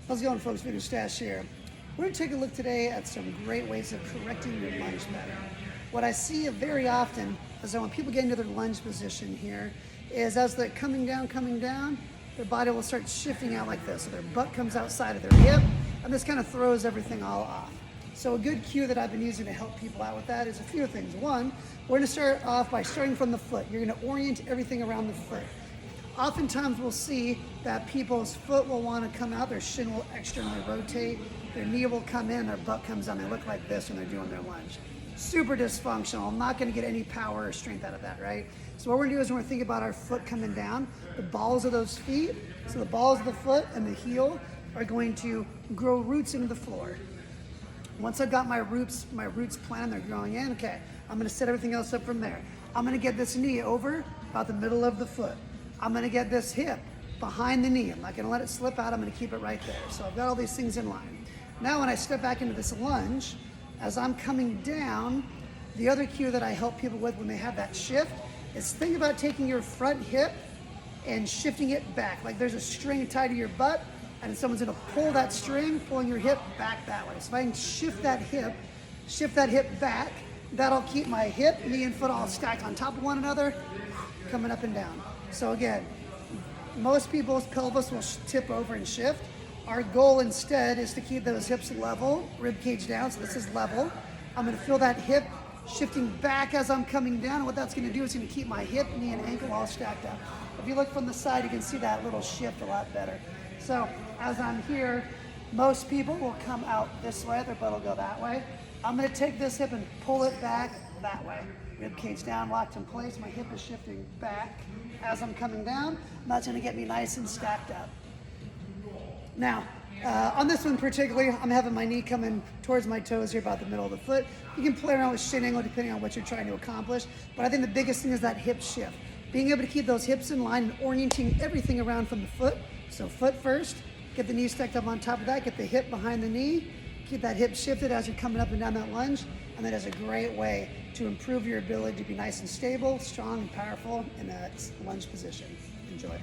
How's it going, folks? Voodoo Stache here. We're going to take a look today at some great ways of correcting your lunge pattern. What I see very often is that when people get into their lunge position here, is as they're coming down, their body will start shifting out like this. So their butt comes outside of their hip, and this kind of throws everything all off. So a good cue that I've been using to help people out with that is a few things. One, we're going to start off by starting from the foot. You're going to orient everything around the foot. Oftentimes we'll see that people's foot will want to come out, their shin will externally rotate, their knee will come in, their butt comes down. They look like this when they're doing their lunge. Super dysfunctional. I'm not going to get any power or strength out of that, right? So what we're going to do is we're going to think about our foot coming down, the balls of those feet, so the balls of the foot and the heel are going to grow roots into the floor. Once I've got my roots planted, they're growing in, okay, I'm going to set everything else up from there. I'm going to get this knee over about the middle of the foot. I'm going to get this hip behind the knee. I'm not going to let it slip out. I'm going to keep it right there. So I've got all these things in line. Now when I step back into this lunge, as I'm coming down, the other cue that I help people with when they have that shift is think about taking your front hip and shifting it back. Like there's a string tied to your butt and someone's going to pull that string, pulling your hip back that way. So if I can shift that hip back, that'll keep my hip, knee, and foot all stacked on top of one another, coming up and down. So again, most people's pelvis will tip over and shift. Our goal instead is to keep those hips level, rib cage down, so this is level. I'm going to feel that hip shifting back as I'm coming down, and what that's going to do is going to keep my hip, knee, and ankle all stacked up. If you look from the side, you can see that little shift a lot better. So as I'm here, most people will come out this way, their butt will go that way. I'm going to take this hip and pull it back that way. Rib cage down, locked in place. My hip is shifting back as I'm coming down. And that's going to get me nice and stacked up. Now, on this one particularly, I'm having my knee coming towards my toes here about the middle of the foot. You can play around with shin angle depending on what you're trying to accomplish, but I think the biggest thing is that hip shift. Being able to keep those hips in line and orienting everything around from the foot. So foot first, get the knee stacked up on top of that, get the hip behind the knee, keep that hip shifted as you're coming up and down that lunge, and that is a great way to improve your ability to be nice and stable, strong, and powerful in that lunge position. Enjoy.